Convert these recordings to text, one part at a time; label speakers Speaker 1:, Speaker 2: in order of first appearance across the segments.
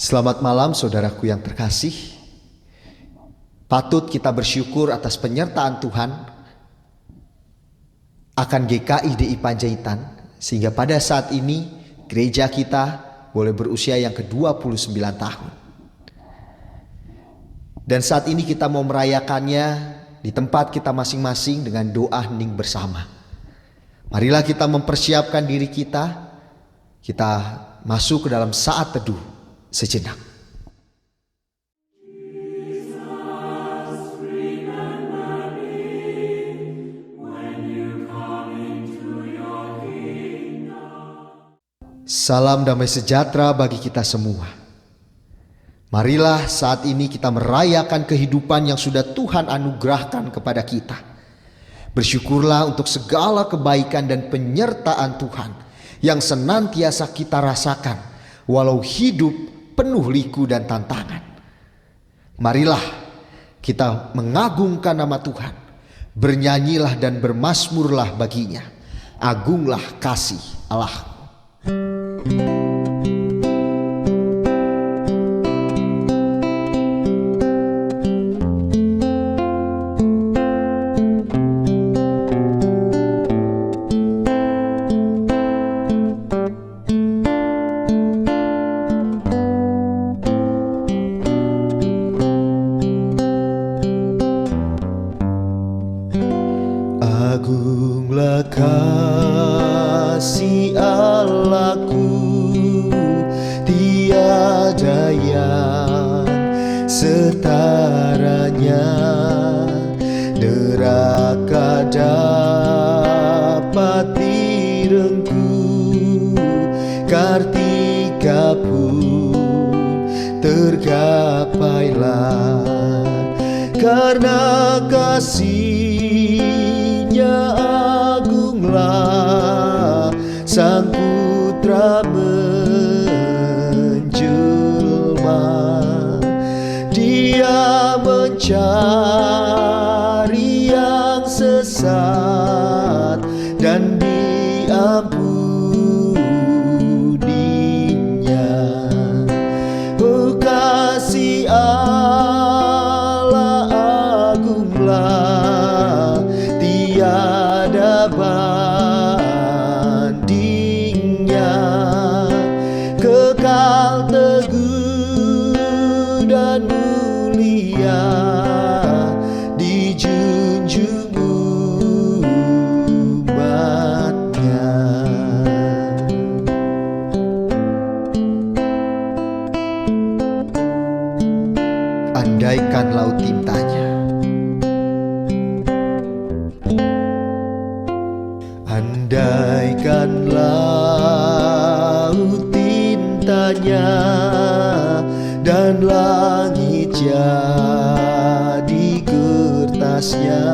Speaker 1: Selamat malam saudaraku yang terkasih. Patut kita bersyukur atas penyertaan Tuhan akan GKI DI Panjaitan, sehingga pada saat ini gereja kita boleh berusia yang ke-29 tahun. Dan saat ini kita mau merayakannya di tempat kita masing-masing dengan doa hening bersama. Marilah kita mempersiapkan diri kita masuk ke dalam saat teduh sejenak. Salam damai sejahtera bagi kita semua. Marilah saat ini kita merayakan kehidupan yang sudah Tuhan anugerahkan kepada kita. Bersyukurlah untuk segala kebaikan dan penyertaan Tuhan yang senantiasa kita rasakan walau hidup penuh liku dan tantangan. Marilah kita mengagungkan nama Tuhan, bernyanyilah dan bermazmurlah baginya. Agunglah kasih Allah. Agunglah kasih Allahku, tiada yang setaranya. Neraka dapat direngku, kartika pun tergapailah, karena kasih-Nya agunglah Sang Putra menjelma. Dia mencari yang sesat dan diampuninya. Oh, kasih Allah agunglah, tiada bandingnya. Kekal teguh dan mulia dijunjung umat-Nya. Andaikan laut tintanya, andaikan laut tintanya dan langit jadi kertasnya,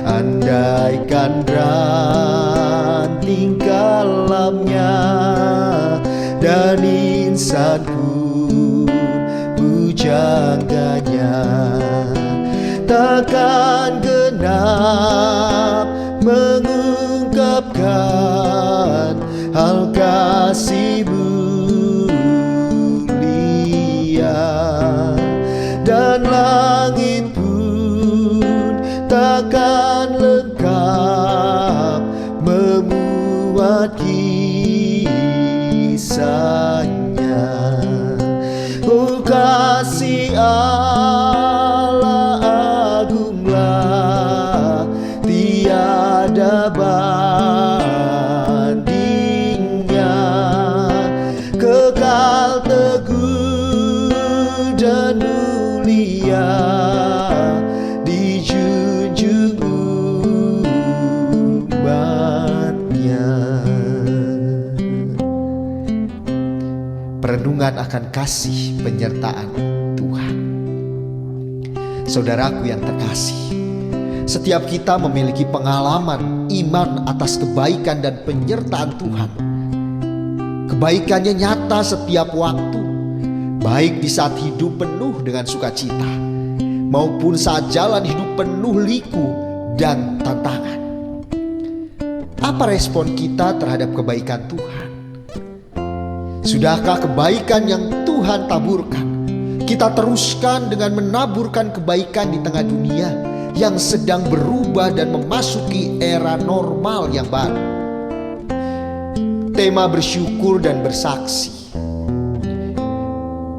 Speaker 1: andaikan ranting kalamnya dan insan pun bujangganya, takkan genap mengungkapkan hal kasih mulia, dan langit pun takkan lengkap memuat kisahnya. Oh, kasih Allah agunglah, tiada bandingnya. Kekal teguh dan mulia dijunjung umat-Nya. Perenungan akan kasih penyertaan Tuhan. Saudaraku yang terkasih, setiap kita memiliki pengalaman iman atas kebaikan dan penyertaan Tuhan. Kebaikannya nyata setiap waktu, baik di saat hidup penuh dengan sukacita maupun saat jalan hidup penuh liku dan tantangan. Apa respon kita terhadap kebaikan Tuhan? Sudahkah kebaikan yang Tuhan Tuhan taburkan, kita teruskan dengan menaburkan kebaikan di tengah dunia yang sedang berubah dan memasuki era normal yang baru. Tema bersyukur dan bersaksi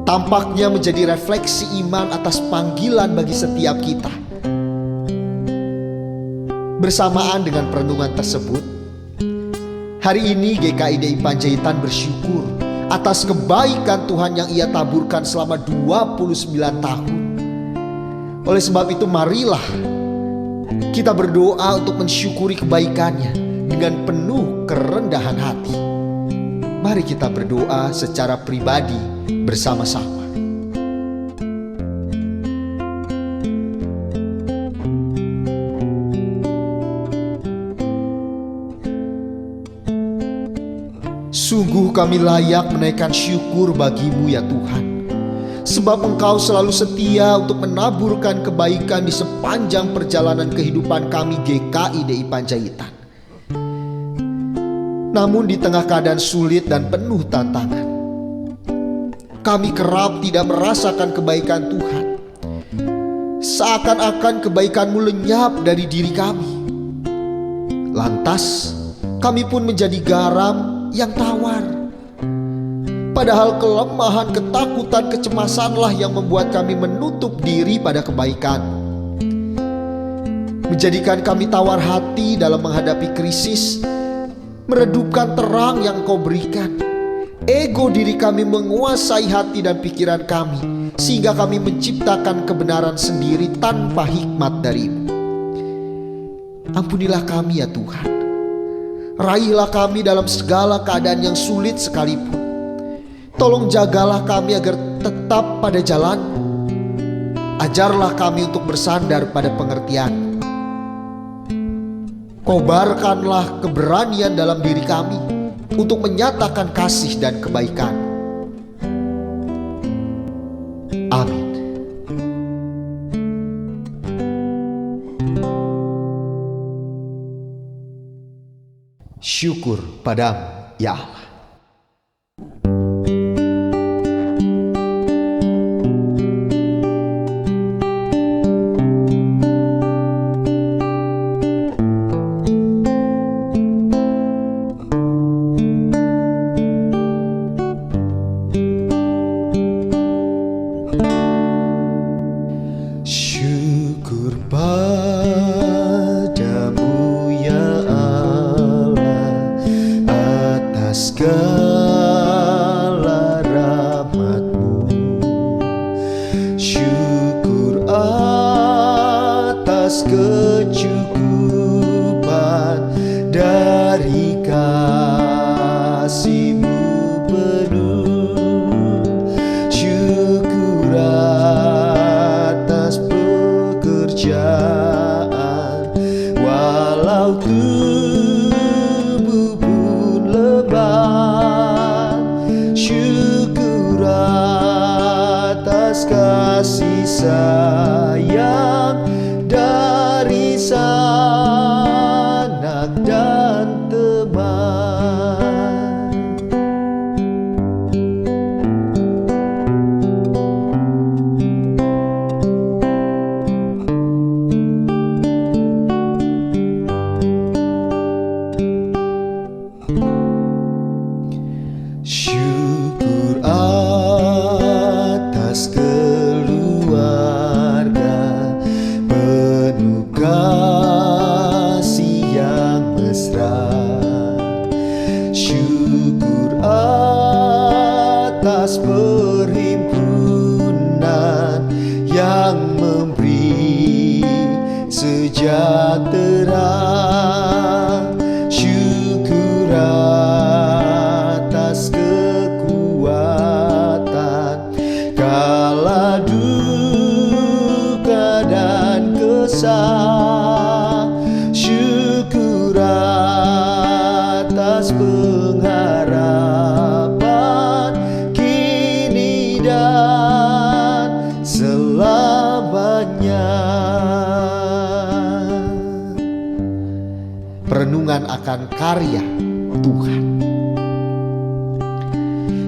Speaker 1: tampaknya menjadi refleksi iman atas panggilan bagi setiap kita. Bersamaan dengan perenungan tersebut, hari ini GKI Panjaitan bersyukur atas kebaikan Tuhan yang Ia taburkan selama 29 tahun. Oleh sebab itu, marilah kita berdoa untuk mensyukuri kebaikannya dengan penuh kerendahan hati. Mari kita berdoa secara pribadi bersama-sama. Sungguh kami layak menaikkan syukur bagi-Mu ya Tuhan, sebab Engkau selalu setia untuk menaburkan kebaikan di sepanjang perjalanan kehidupan kami GKI Panjaitan. Namun di tengah keadaan sulit dan penuh tantangan, kami kerap tidak merasakan kebaikan Tuhan. Seakan-akan kebaikan-Mu lenyap dari diri kami. Lantas kami pun menjadi garam yang tawar. Padahal kelemahan, ketakutan, kecemasanlah yang membuat kami menutup diri pada kebaikan, menjadikan kami tawar hati dalam menghadapi krisis, meredupkan terang yang Engkau berikan. Ego diri kami menguasai hati dan pikiran kami, sehingga kami menciptakan kebenaran sendiri tanpa hikmat dari-Mu. Ampunilah kami ya Tuhan. Raihlah kami dalam segala keadaan yang sulit sekalipun. Tolong jagalah kami agar tetap pada jalan-Mu. Ajarlah kami untuk bersandar pada pengertian. Kobarkanlah keberanian dalam diri kami untuk menyatakan kasih dan kebaikan. Amin. Syukur padamu ya Allah. Syukur padamu ya Allah atas segala rahmat-Mu. Syukur atas kecukupan dari kasih-Mu penuh. Syukur atas pekerjaan walau tubuh pun lemah. Syukur atas kasih sayang dari sanak dan teman. Syukur atas keluarga penuh kasih yang mesra. Syukur atas perhimpunan yang memberi sejahtera. Syukur atas kekuatan kala duka dan kesah. Syukur atas pengharapan kini dan selamanya. Perenungan akan karya Tuhan.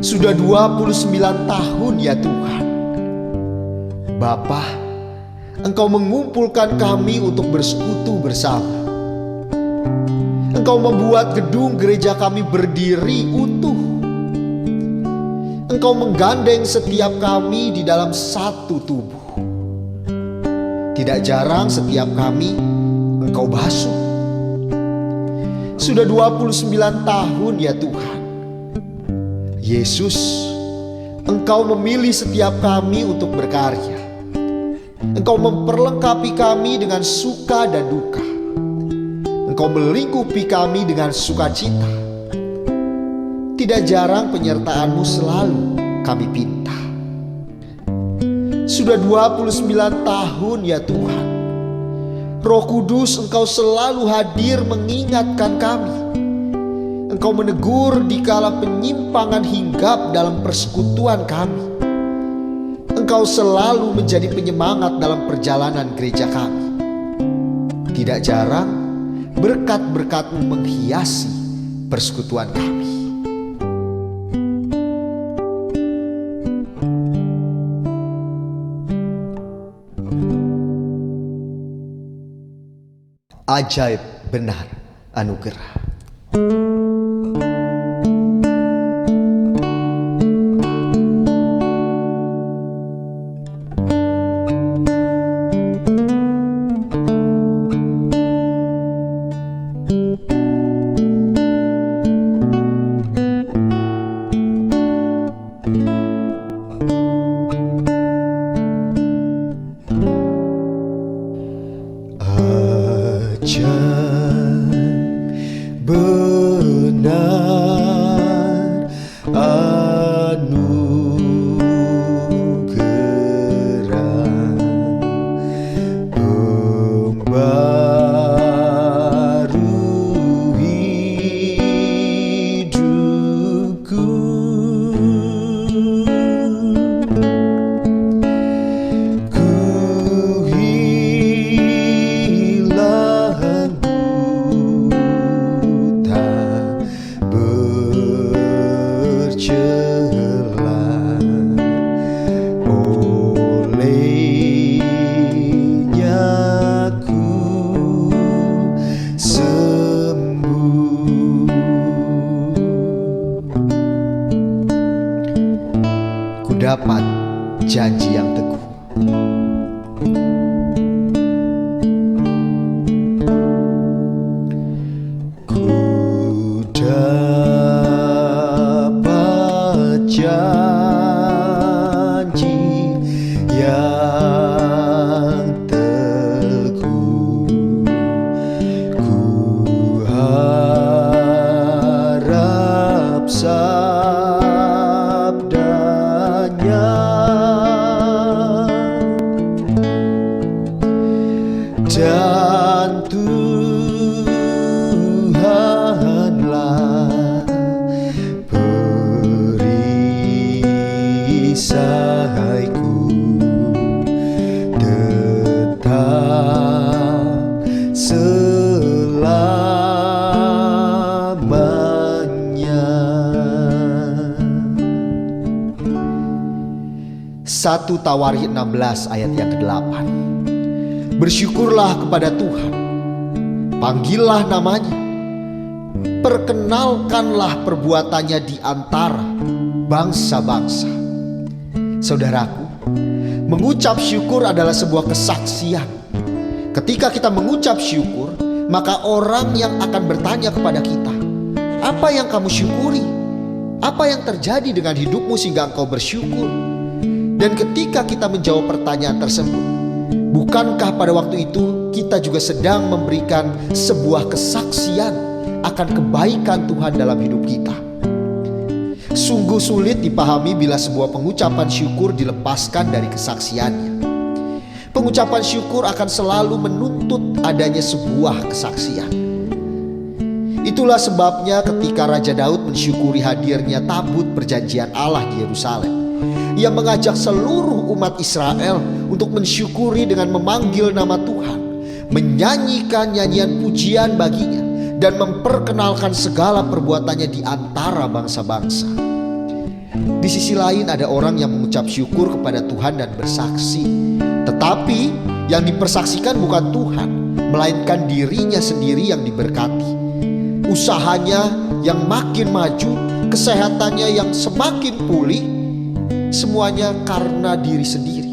Speaker 1: Sudah 29 tahun ya Tuhan. Bapa, Engkau mengumpulkan kami untuk bersekutu bersama. Engkau membuat gedung gereja kami berdiri utuh. Engkau menggandeng setiap kami di dalam satu tubuh. Tidak jarang setiap kami Engkau basuh. Sudah 29 tahun ya Tuhan. Yesus, Engkau memilih setiap kami untuk berkarya. Engkau memperlengkapi kami dengan suka dan duka. Engkau melingkupi kami dengan sukacita. Tidak jarang penyertaan-Mu selalu kami pinta. Sudah 29 tahun ya Tuhan. Roh Kudus, Engkau selalu hadir mengingatkan kami. Engkau menegur di kala penyimpangan hinggap dalam persekutuan kami. Engkau selalu menjadi penyemangat dalam perjalanan gereja kami. Tidak jarang berkat-berkat-Mu menghiasi persekutuan kami. Ajaib benar anugerah. Benar anugerah pembaru hidupku. Ku hilang bercela, olehnya ku sembuh. Ku dapat janji yang teguh. Janji yang teguh, ku harap sabdanya dan Tuhanlah perisaiku tetap selamanya. 1 Tawarikh 16 ayat yang ke-8. Bersyukurlah kepada Tuhan, panggillah namanya, perkenalkanlah perbuatannya di antara bangsa-bangsa. Saudaraku, mengucap syukur adalah sebuah kesaksian. Ketika kita mengucap syukur, maka orang yang akan bertanya kepada kita, apa yang kamu syukuri? Apa yang terjadi dengan hidupmu sehingga engkau bersyukur? Dan ketika kita menjawab pertanyaan tersebut, bukankah pada waktu itu kita juga sedang memberikan sebuah kesaksian akan kebaikan Tuhan dalam hidup kita? Sungguh sulit dipahami bila sebuah pengucapan syukur dilepaskan dari kesaksiannya. Pengucapan syukur akan selalu menuntut adanya sebuah kesaksian. Itulah sebabnya ketika Raja Daud mensyukuri hadirnya tabut perjanjian Allah di Yerusalem, ia mengajak seluruh umat Israel untuk mensyukuri dengan memanggil nama Tuhan, menyanyikan nyanyian pujian baginya, dan memperkenalkan segala perbuatannya di antara bangsa-bangsa. Di sisi lain ada orang yang mengucap syukur kepada Tuhan dan bersaksi. Tetapi yang dipersaksikan bukan Tuhan, melainkan dirinya sendiri yang diberkati. Usahanya yang makin maju, kesehatannya yang semakin pulih, semuanya karena diri sendiri.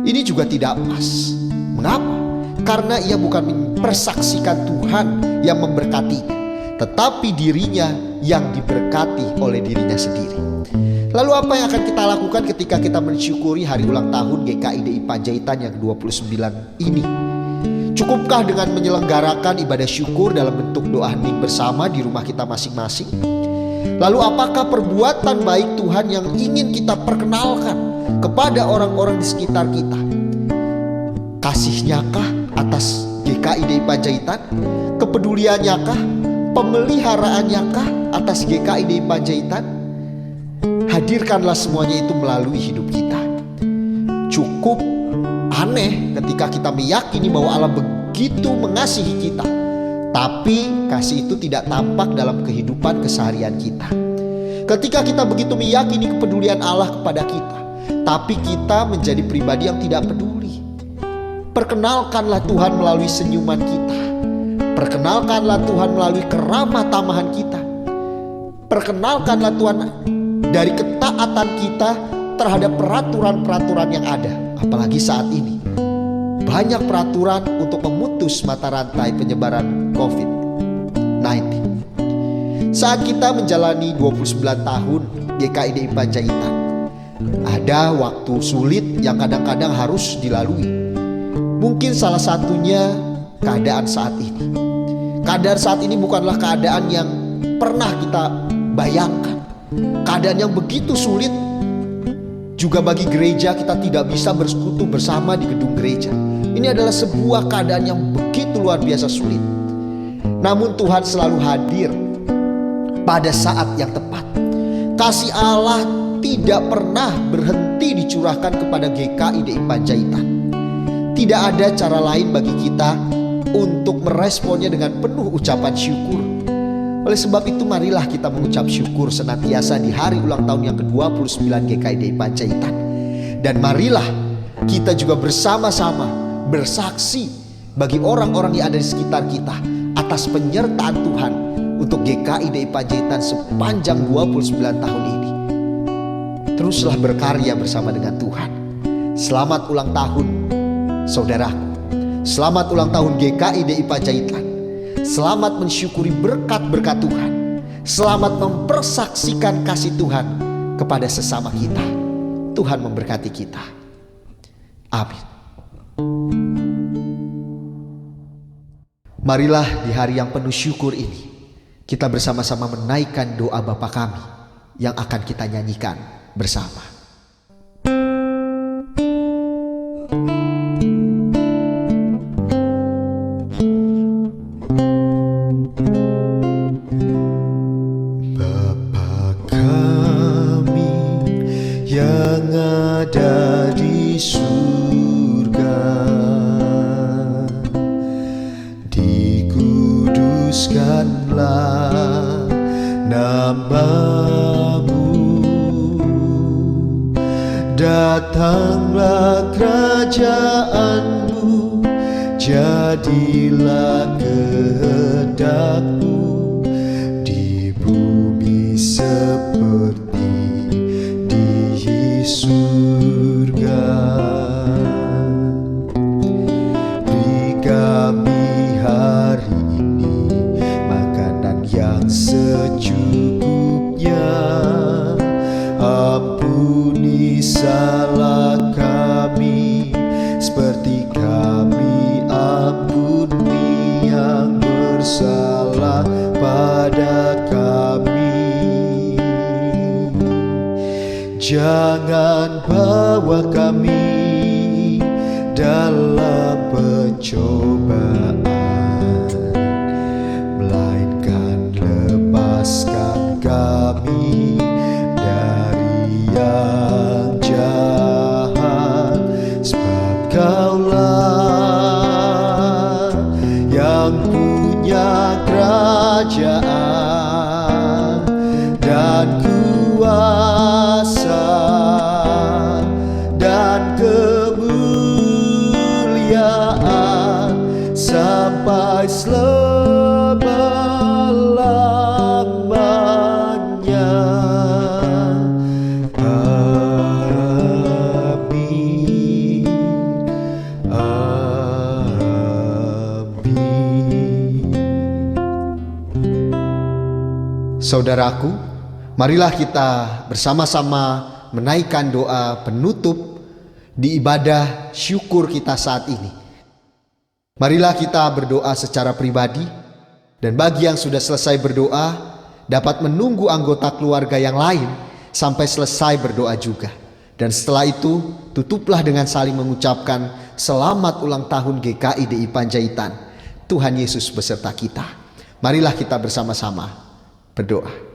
Speaker 1: Ini juga tidak pas. Mengapa? Karena ia bukan mempersaksikan Tuhan yang memberkatinya, tetapi dirinya yang diberkati oleh dirinya sendiri. Lalu apa yang akan kita lakukan ketika kita mensyukuri hari ulang tahun GKIDI Panjaitan yang ke-29 ini? Cukupkah dengan menyelenggarakan ibadah syukur dalam bentuk doa hening bersama di rumah kita masing-masing? Lalu apakah perbuatan baik Tuhan yang ingin kita perkenalkan kepada orang-orang di sekitar kita? Kasihnya-kah atas GKIDI Panjaitan? Kepeduliannya-kah? Pemeliharaannya-kah atas GKIDI Panjaitan? Hadirkanlah semuanya itu melalui hidup kita. Cukup aneh ketika kita meyakini bahwa Allah begitu mengasihi kita, tapi kasih itu tidak tampak dalam kehidupan keseharian kita. Ketika kita begitu meyakini kepedulian Allah kepada kita, tapi kita menjadi pribadi yang tidak peduli. Perkenalkanlah Tuhan melalui senyuman kita. Perkenalkanlah Tuhan melalui keramah tamahan kita. Perkenalkanlah Tuhan dari ketaatan kita terhadap peraturan-peraturan yang ada. Apalagi saat ini banyak peraturan untuk memutus mata rantai penyebaran COVID-19. Saat kita menjalani 29 tahun GKIDI Panjaitan, ada waktu sulit yang kadang-kadang harus dilalui. Mungkin salah satunya keadaan saat ini. Keadaan saat ini bukanlah keadaan yang pernah kita bayangkan. Keadaan yang begitu sulit. Juga bagi gereja, kita tidak bisa bersekutu bersama di gedung gereja. Ini adalah sebuah keadaan yang begitu luar biasa sulit. Namun Tuhan selalu hadir pada saat yang tepat. Kasih Allah tidak pernah berhenti dicurahkan kepada GKIDI Panjaitan. Tidak ada cara lain bagi kita untuk meresponnya dengan penuh ucapan syukur. Oleh sebab itu marilah kita mengucap syukur senantiasa di hari ulang tahun yang ke-29 GKIDI Panjaitan. Dan marilah kita juga bersama-sama bersaksi bagi orang-orang yang ada di sekitar kita atas penyertaan Tuhan untuk GKIDI Panjaitan sepanjang 29 tahun ini. Teruslah berkarya bersama dengan Tuhan. Selamat ulang tahun saudaraku. Selamat ulang tahun GKIDI Panjaitan. Selamat mensyukuri berkat-berkat Tuhan. Selamat mempersaksikan kasih Tuhan kepada sesama kita. Tuhan memberkati kita. Amin. Marilah di hari yang penuh syukur ini kita bersama-sama menaikkan doa Bapa kami yang akan kita nyanyikan bersama. Yang ada di surga, dikuduskanlah namamu, datanglah kerajaanmu, jadilah kehendakmu di bumi seperti surga. Beri kami hari ini makanan yang secukupnya. Ampuni salah kami seperti kami ampuni yang bersalah pada kami. Jangan bawa kami dalam pencobaan, melainkan lepaskan kami dari yang jahat. Sebab Kaulah yang punya kerajaan dan kuasa Saudaraku, marilah kita bersama-sama menaikkan doa penutup di ibadah syukur kita saat ini. Marilah kita berdoa secara pribadi, dan bagi yang sudah selesai berdoa dapat menunggu anggota keluarga yang lain sampai selesai berdoa juga. Dan setelah itu tutuplah dengan saling mengucapkan selamat ulang tahun GKI DI Panjaitan. Tuhan Yesus beserta kita. Marilah kita bersama-sama berdoa.